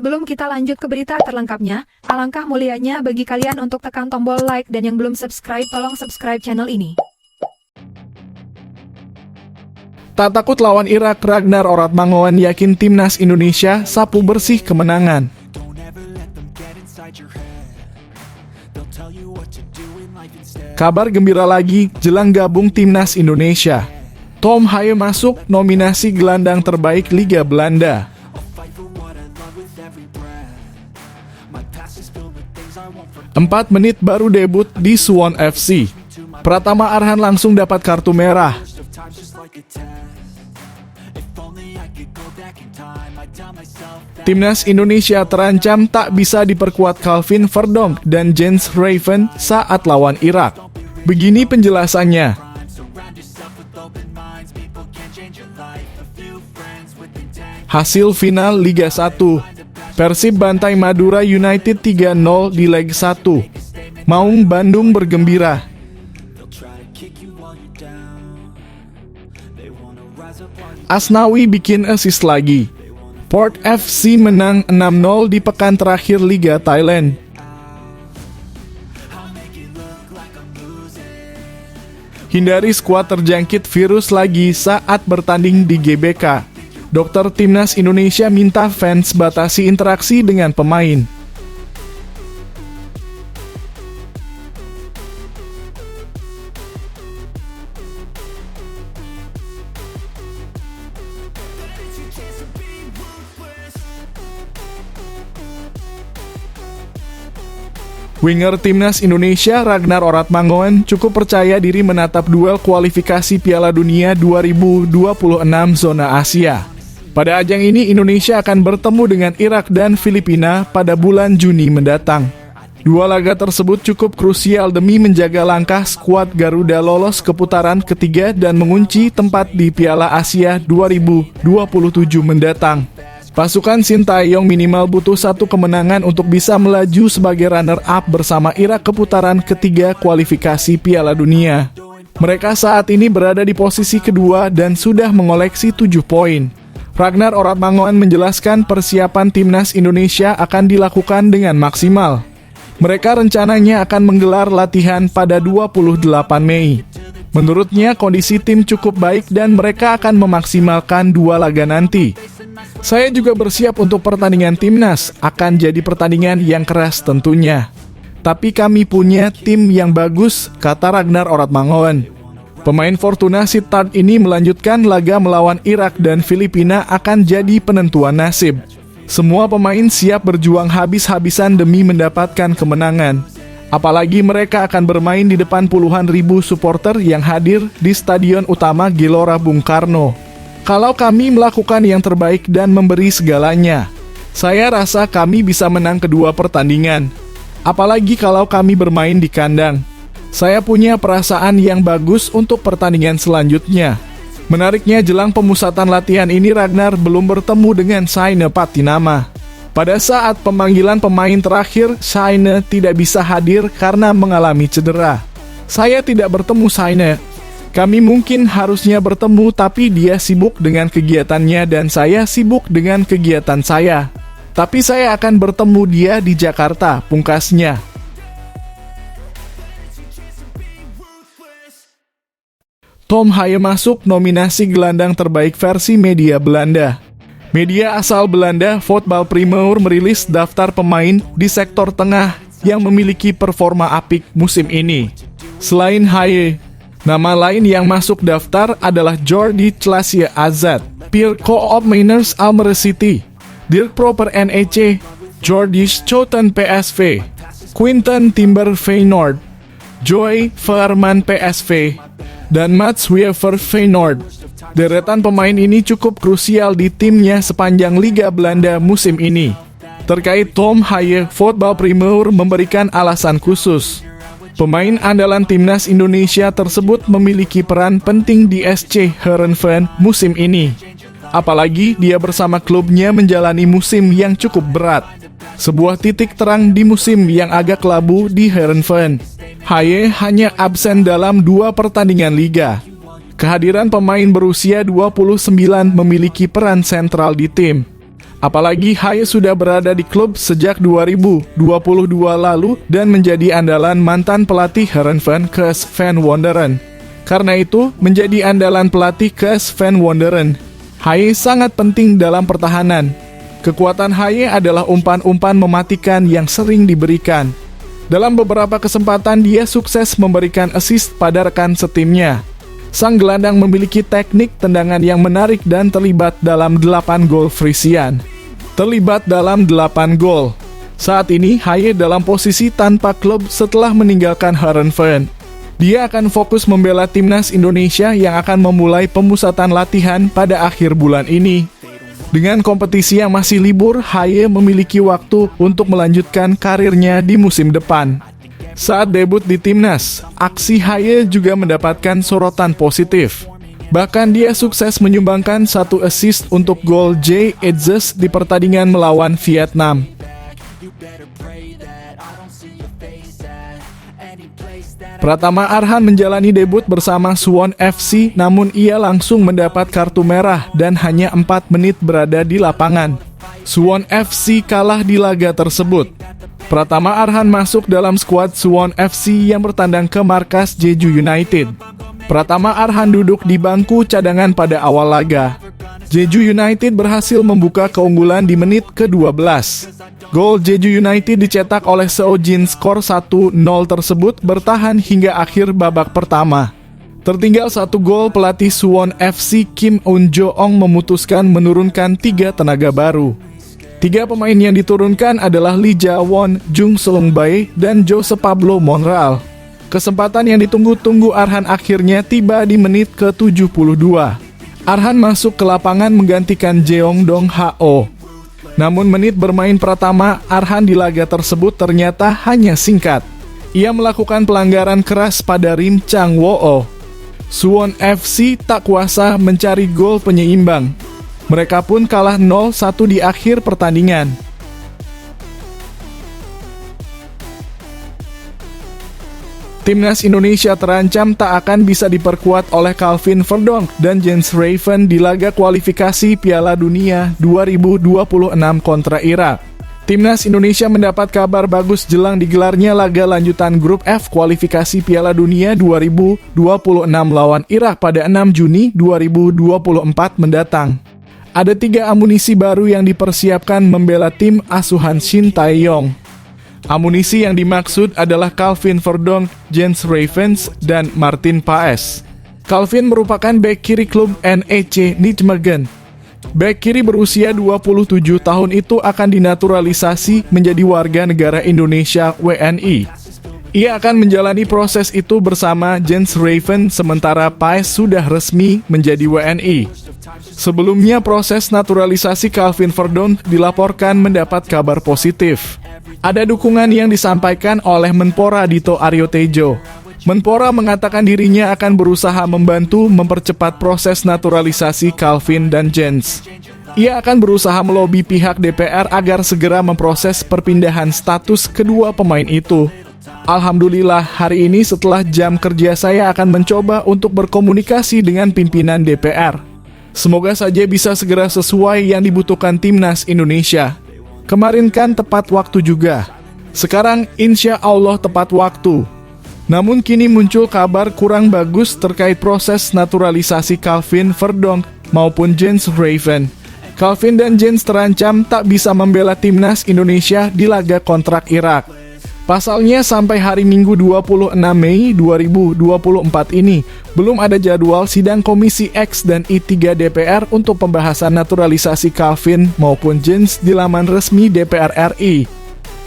Sebelum kita lanjut ke berita terlengkapnya, alangkah mulianya bagi kalian untuk tekan tombol like dan yang belum subscribe tolong subscribe channel ini. Tak takut lawan Irak, Ragnar Oratmangoen yakin timnas Indonesia sapu bersih kemenangan. Kabar gembira lagi jelang gabung timnas Indonesia. Tom Haye masuk nominasi gelandang terbaik Liga Belanda. 4 menit baru debut di Suwon FC. Pratama Arhan langsung dapat kartu merah. Timnas Indonesia terancam tak bisa diperkuat Calvin Verdonk dan Jens Raven saat lawan Irak. Begini penjelasannya. Hasil final Liga 1. Persib bantai Madura United 3-0 di leg 1. Maung Bandung bergembira. Asnawi bikin assist lagi. Port FC menang 6-0 di pekan terakhir Liga Thailand. Hindari skuad terjangkit virus lagi saat bertanding di GBK. Dokter Timnas Indonesia minta fans batasi interaksi dengan pemain. Winger Timnas Indonesia Ragnar Oratmangoen cukup percaya diri menatap duel kualifikasi Piala Dunia 2026 zona Asia. Pada ajang ini Indonesia akan bertemu dengan Irak dan Filipina pada bulan Juni mendatang. Dua laga tersebut cukup krusial demi menjaga langkah skuad Garuda lolos ke putaran ketiga dan mengunci tempat di Piala Asia 2027 mendatang. Pasukan Sintayong minimal butuh 1 kemenangan untuk bisa melaju sebagai runner-up bersama Irak ke putaran ketiga kualifikasi Piala Dunia. Mereka saat ini berada di posisi kedua dan sudah mengoleksi 7 poin. Ragnar Oratmangoen menjelaskan persiapan timnas Indonesia akan dilakukan dengan maksimal. Mereka rencananya akan menggelar latihan pada 28 Mei. Menurutnya kondisi tim cukup baik dan mereka akan memaksimalkan 2 laga nanti. Saya juga bersiap untuk pertandingan timnas, akan jadi pertandingan yang keras tentunya. Tapi kami punya tim yang bagus, kata Ragnar Oratmangoen. Pemain Fortuna Sittard ini melanjutkan laga melawan Irak dan Filipina akan jadi penentuan nasib. Semua pemain siap berjuang habis-habisan demi mendapatkan kemenangan. Apalagi mereka akan bermain di depan puluhan ribu supporter yang hadir di Stadion Utama Gelora Bung Karno. Kalau kami melakukan yang terbaik dan memberi segalanya, saya rasa kami bisa menang kedua pertandingan. Apalagi kalau kami bermain di kandang. Saya punya perasaan yang bagus untuk pertandingan selanjutnya. Menariknya jelang pemusatan latihan ini Ragnar belum bertemu dengan Saine Patinama. Pada saat pemanggilan pemain terakhir, Saine tidak bisa hadir karena mengalami cedera. Saya tidak bertemu Saine. Kami mungkin harusnya bertemu tapi dia sibuk dengan kegiatannya dan saya sibuk dengan kegiatan saya. Tapi saya akan bertemu dia di Jakarta, pungkasnya. Tom Haye masuk nominasi gelandang terbaik versi media Belanda. Media asal Belanda, Voetbal Primeur merilis daftar pemain di sektor tengah yang memiliki performa apik musim ini. Selain Haye, nama lain yang masuk daftar adalah Jordi Clasie Azad, Pierre Coop Mainers Almere City, Dirk Proper NEC, Jordi Schouten PSV, Quinten Timber Feyenoord, Joy Veerman PSV, dan Mats Wiever Feyenoord. Deretan pemain ini cukup krusial di timnya sepanjang Liga Belanda musim ini. Terkait Tom Haye, Voetbal Primeur memberikan alasan khusus. Pemain andalan timnas Indonesia tersebut memiliki peran penting di SC Heerenveen musim ini. Apalagi dia bersama klubnya menjalani musim yang cukup berat. Sebuah titik terang di musim yang agak labu di Heerenveen. Haye hanya absen dalam 2 pertandingan liga. Kehadiran pemain berusia 29 memiliki peran sentral di tim. Apalagi Haye sudah berada di klub sejak 2022 lalu dan menjadi andalan mantan pelatih Heerenveen Kees van Wonderen. Karena itu, menjadi andalan pelatih Kees van Wonderen, Haye sangat penting dalam pertahanan. Kekuatan Haye adalah umpan-umpan mematikan yang sering diberikan. Dalam beberapa kesempatan dia sukses memberikan assist pada rekan setimnya. Sang gelandang memiliki teknik tendangan yang menarik dan terlibat dalam 8 gol Frisian. Saat ini Haye dalam posisi tanpa klub setelah meninggalkan Heerenveen. Dia akan fokus membela timnas Indonesia yang akan memulai pemusatan latihan pada akhir bulan ini. Dengan kompetisi yang masih libur, Haye memiliki waktu untuk melanjutkan karirnya di musim depan. Saat debut di timnas, aksi Haye juga mendapatkan sorotan positif. Bahkan dia sukses menyumbangkan 1 assist untuk gol J. Edzes di pertandingan melawan Vietnam. Pratama Arhan menjalani debut bersama Suwon FC, namun ia langsung mendapat kartu merah dan hanya 4 menit berada di lapangan. Suwon FC kalah di laga tersebut. Pratama Arhan masuk dalam skuad Suwon FC yang bertandang ke markas Jeju United. Pratama Arhan duduk di bangku cadangan pada awal laga. Jeju United berhasil membuka keunggulan di menit ke-12. Gol Jeju United dicetak oleh Seo Jin. Skor 1-0 tersebut bertahan hingga akhir babak pertama. Tertinggal 1 gol, pelatih Suwon FC Kim Eun-joong memutuskan menurunkan 3 tenaga baru. 3 pemain yang diturunkan adalah Lee Ja-won, Jung Seung-bae, dan Jose Pablo Monreal. Kesempatan yang ditunggu-tunggu Arhan akhirnya tiba di menit ke-72. Arhan masuk ke lapangan menggantikan Jeong Dong-ho. Namun menit bermain pertama Arhan di laga tersebut ternyata hanya singkat. Ia melakukan pelanggaran keras pada Rim Chang-woo. Suwon FC tak kuasa mencari gol penyeimbang. Mereka pun kalah 0-1 di akhir pertandingan. Timnas Indonesia terancam tak akan bisa diperkuat oleh Calvin Verdonk dan Jens Raven di laga kualifikasi Piala Dunia 2026 kontra Irak. Timnas Indonesia mendapat kabar bagus jelang digelarnya laga lanjutan grup F kualifikasi Piala Dunia 2026 lawan Irak pada 6 Juni 2024 mendatang. Ada 3 amunisi baru yang dipersiapkan membela tim asuhan Shin Tae-yong. Amunisi yang dimaksud adalah Calvin Verdonk, Jens Ravens, dan Martin Paes. Calvin merupakan bek kiri klub NEC Nijmegen. Bek kiri berusia 27 tahun itu akan dinaturalisasi menjadi warga negara Indonesia WNI. Ia akan menjalani proses itu bersama Jens Raven, sementara Paes sudah resmi menjadi WNI. Sebelumnya proses naturalisasi Calvin Verdonk dilaporkan mendapat kabar positif. Ada dukungan yang disampaikan oleh Menpora Dito Aryo Tejo. Menpora mengatakan dirinya akan berusaha membantu mempercepat proses naturalisasi Calvin dan Jens. Ia akan berusaha melobi pihak DPR agar segera memproses perpindahan status kedua pemain itu. Alhamdulillah, hari ini setelah jam kerja saya akan mencoba untuk berkomunikasi dengan pimpinan DPR. Semoga saja bisa segera sesuai yang dibutuhkan timnas Indonesia. Kemarin kan tepat waktu juga. Sekarang insya Allah tepat waktu. Namun kini muncul kabar kurang bagus terkait proses naturalisasi Calvin Verdonk maupun Jens Raven. Calvin dan Jens terancam tak bisa membela timnas Indonesia di laga kontrak Irak. Pasalnya sampai hari Minggu 26 Mei 2024 ini, belum ada jadwal sidang Komisi X dan I3 DPR untuk pembahasan naturalisasi Calvin maupun Jens di laman resmi DPR RI.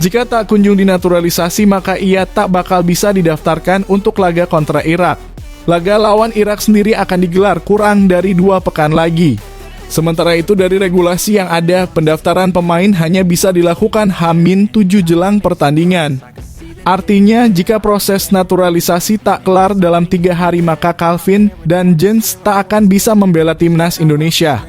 Jika tak kunjung dinaturalisasi, maka ia tak bakal bisa didaftarkan untuk laga kontra Irak. Laga lawan Irak sendiri akan digelar kurang dari 2 pekan lagi. Sementara itu dari regulasi yang ada, pendaftaran pemain hanya bisa dilakukan H-7 jelang pertandingan. Artinya, jika proses naturalisasi tak kelar dalam 3 hari, maka Calvin dan Jens tak akan bisa membela timnas Indonesia.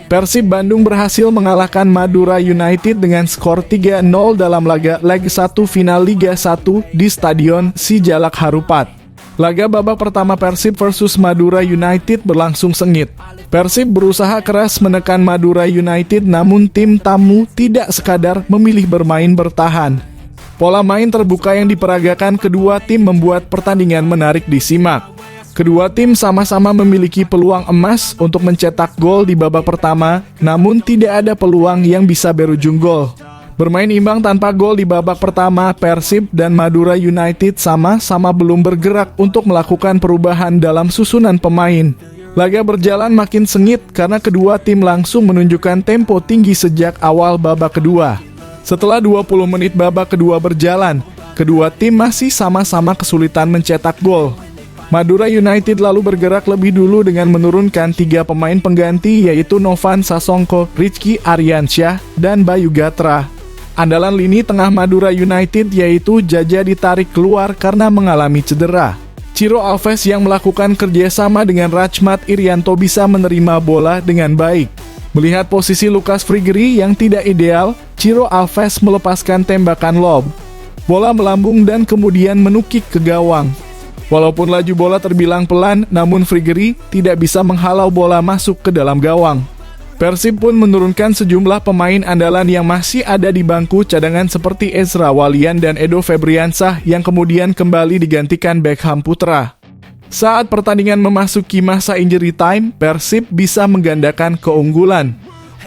Persib Bandung berhasil mengalahkan Madura United dengan skor 3-0 dalam laga leg 1 final Liga 1 di Stadion Sijalak Harupat. Laga babak pertama Persib versus Madura United berlangsung sengit. Persib berusaha keras menekan Madura United, namun tim tamu tidak sekadar memilih bermain bertahan. Pola main terbuka yang diperagakan kedua tim membuat pertandingan menarik disimak. Kedua tim sama-sama memiliki peluang emas untuk mencetak gol di babak pertama, namun tidak ada peluang yang bisa berujung gol. Bermain imbang tanpa gol di babak pertama, Persib dan Madura United sama-sama belum bergerak untuk melakukan perubahan dalam susunan pemain. Laga berjalan makin sengit karena kedua tim langsung menunjukkan tempo tinggi sejak awal babak kedua. Setelah 20 menit babak kedua berjalan, kedua tim masih sama-sama kesulitan mencetak gol. Madura United lalu bergerak lebih dulu dengan menurunkan 3 pemain pengganti, yaitu Novan Sasongko, Rizky Aryansyah, dan Bayu Gatra. Andalan lini tengah Madura United yaitu Jaja ditarik keluar karena mengalami cedera. Ciro Alves yang melakukan kerjasama dengan Rachmat Irianto bisa menerima bola dengan baik. Melihat posisi Lucas Frigeri yang tidak ideal, Ciro Alves melepaskan tembakan lob. Bola melambung dan kemudian menukik ke gawang. Walaupun laju bola terbilang pelan, namun Frigeri tidak bisa menghalau bola masuk ke dalam gawang. Persib pun menurunkan sejumlah pemain andalan yang masih ada di bangku cadangan seperti Ezra Walian dan Edo Febriansah yang kemudian kembali digantikan Beckham Putra. Saat pertandingan memasuki masa injury time, Persib bisa menggandakan keunggulan.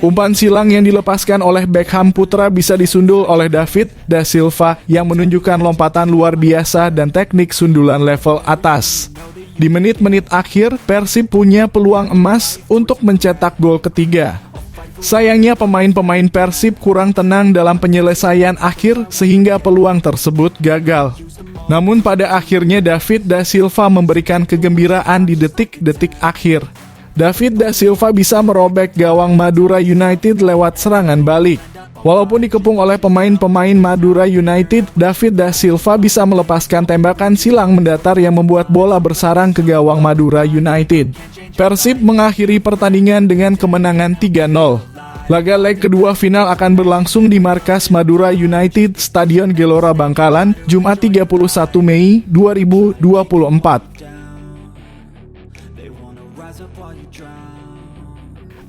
Umpan silang yang dilepaskan oleh Beckham Putra bisa disundul oleh David da Silva yang menunjukkan lompatan luar biasa dan teknik sundulan level atas. Di menit-menit akhir, Persib punya peluang emas untuk mencetak gol ketiga. Sayangnya pemain-pemain Persib kurang tenang dalam penyelesaian akhir sehingga peluang tersebut gagal. Namun pada akhirnya David da Silva memberikan kegembiraan di detik-detik akhir. David da Silva bisa merobek gawang Madura United lewat serangan balik. Walaupun dikepung oleh pemain-pemain Madura United, David da Silva bisa melepaskan tembakan silang mendatar yang membuat bola bersarang ke gawang Madura United. Persib mengakhiri pertandingan dengan kemenangan 3-0. Laga leg kedua final akan berlangsung di markas Madura United, Stadion Gelora Bangkalan, Jumat 31 Mei 2024.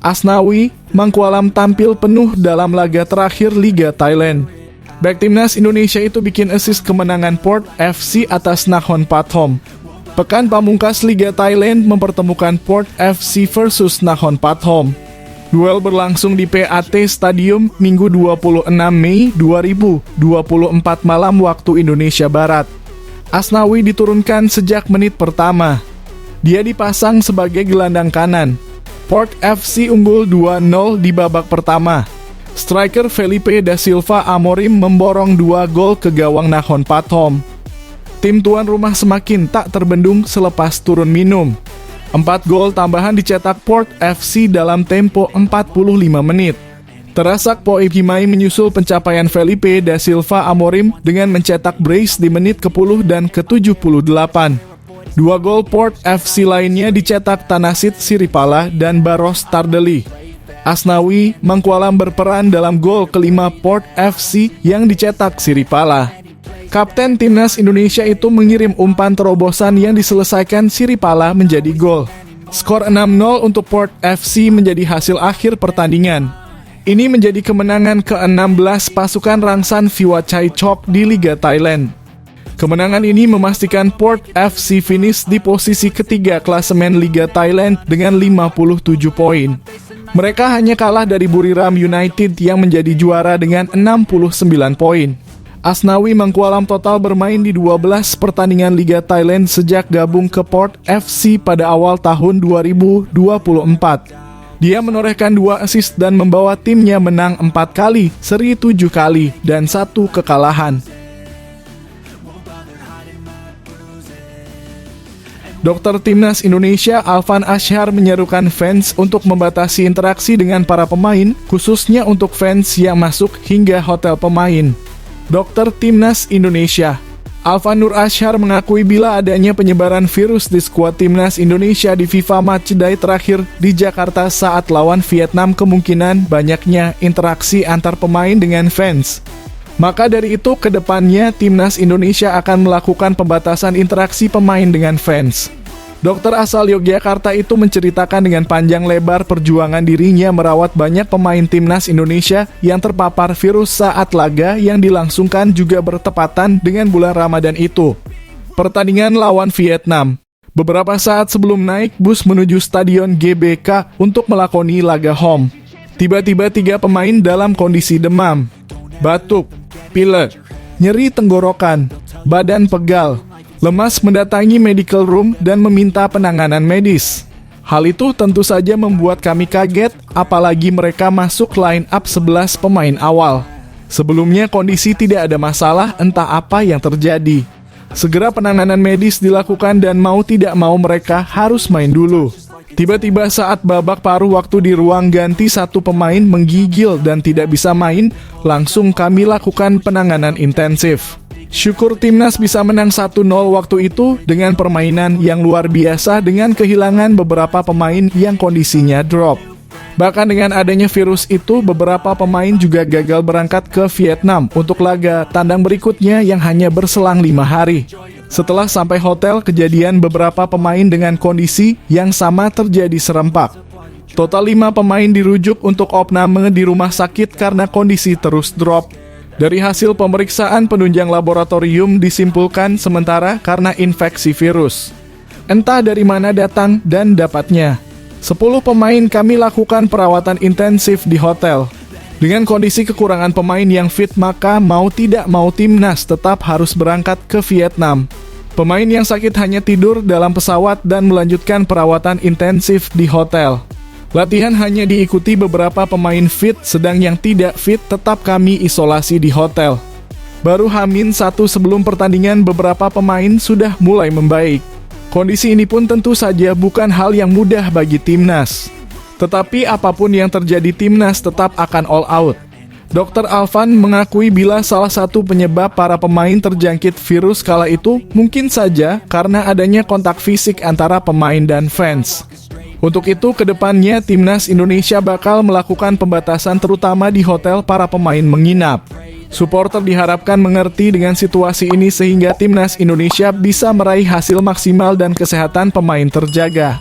Asnawi, Mangkualam tampil penuh dalam laga terakhir Liga Thailand. Bek timnas Indonesia itu bikin assist kemenangan Port FC atas Nakhon Pathom. Pekan pamungkas Liga Thailand mempertemukan Port FC versus Nakhon Pathom. Duel berlangsung di PAT Stadium Minggu 26 Mei 2024 malam waktu Indonesia Barat. Asnawi diturunkan sejak menit pertama. Dia dipasang sebagai gelandang kanan. Port FC unggul 2-0 di babak pertama. Striker Felipe da Silva Amorim memborong 2 gol ke gawang Nakhon Pathom. Tim tuan rumah semakin tak terbendung selepas turun minum. 4 gol tambahan dicetak Port FC dalam tempo 45 menit. Terasak Poip Himai menyusul pencapaian Felipe da Silva Amorim dengan mencetak brace di menit ke-10 dan ke-78. 2 gol Port FC lainnya dicetak Tanasit Siripala dan Baros Tardeli. Asnawi, Mangkualam berperan dalam gol kelima Port FC yang dicetak Siripala. Kapten timnas Indonesia itu mengirim umpan terobosan yang diselesaikan Siripala menjadi gol. Skor 6-0 untuk Port FC menjadi hasil akhir pertandingan. Ini menjadi kemenangan ke-16 pasukan Rangsan Viwachai-chok di Liga Thailand. Kemenangan ini memastikan Port FC finish di posisi ketiga klasemen Liga Thailand dengan 57 poin. Mereka hanya kalah dari Buriram United yang menjadi juara dengan 69 poin. Asnawi Mangkualam total bermain di 12 pertandingan Liga Thailand sejak gabung ke Port FC pada awal tahun 2024. Dia menorehkan 2 assist dan membawa timnya menang 4 kali, seri 7 kali, dan 1 kekalahan. Dokter Timnas Indonesia Alvan Ashar menyerukan fans untuk membatasi interaksi dengan para pemain, khususnya untuk fans yang masuk hingga hotel pemain. Dokter Timnas Indonesia Alvan Nur Ashar mengakui bila adanya penyebaran virus di skuad Timnas Indonesia di FIFA Matchday terakhir di Jakarta saat lawan Vietnam kemungkinan banyaknya interaksi antar pemain dengan fans. Maka dari itu, ke depannya Timnas Indonesia akan melakukan pembatasan interaksi pemain dengan fans. Dokter asal Yogyakarta itu menceritakan dengan panjang lebar perjuangan dirinya merawat banyak pemain Timnas Indonesia yang terpapar virus saat laga yang dilangsungkan juga bertepatan dengan bulan Ramadan itu. Pertandingan lawan Vietnam. Beberapa saat sebelum naik bus menuju Stadion GBK untuk melakoni laga home, tiba-tiba 3 pemain dalam kondisi demam, batuk, pilek, nyeri tenggorokan, badan pegal, lemas mendatangi medical room dan meminta penanganan medis. Hal itu tentu saja membuat kami kaget, apalagi mereka masuk line up 11 pemain awal. Sebelumnya kondisi tidak ada masalah, entah apa yang terjadi. Segera penanganan medis dilakukan dan mau tidak mau mereka harus main dulu. Tiba-tiba saat babak paruh waktu di ruang ganti satu pemain menggigil dan tidak bisa main, langsung kami lakukan penanganan intensif. Syukur Timnas bisa menang 1-0 waktu itu dengan permainan yang luar biasa dengan kehilangan beberapa pemain yang kondisinya drop. Bahkan dengan adanya virus itu, beberapa pemain juga gagal berangkat ke Vietnam untuk laga tandang berikutnya yang hanya berselang 5 hari. Setelah sampai hotel, kejadian beberapa pemain dengan kondisi yang sama terjadi serempak. Total 5 pemain dirujuk untuk opname di rumah sakit karena kondisi terus drop. Dari hasil pemeriksaan penunjang laboratorium disimpulkan sementara karena infeksi virus. Entah dari mana datang dan dapatnya. 10 pemain kami lakukan perawatan intensif di hotel. Dengan kondisi kekurangan pemain yang fit, maka mau tidak mau Timnas tetap harus berangkat ke Vietnam. Pemain yang sakit hanya tidur dalam pesawat dan melanjutkan perawatan intensif di hotel. Latihan hanya diikuti beberapa pemain fit, sedang yang tidak fit tetap kami isolasi di hotel. Baru H-1 sebelum pertandingan beberapa pemain sudah mulai membaik. Kondisi ini pun tentu saja bukan hal yang mudah bagi Timnas. Tetapi apapun yang terjadi, Timnas tetap akan all out. Dr. Alvan mengakui bila salah satu penyebab para pemain terjangkit virus kala itu mungkin saja karena adanya kontak fisik antara pemain dan fans. Untuk itu, kedepannya Timnas Indonesia bakal melakukan pembatasan terutama di hotel para pemain menginap. Supporter diharapkan mengerti dengan situasi ini sehingga Timnas Indonesia bisa meraih hasil maksimal dan kesehatan pemain terjaga.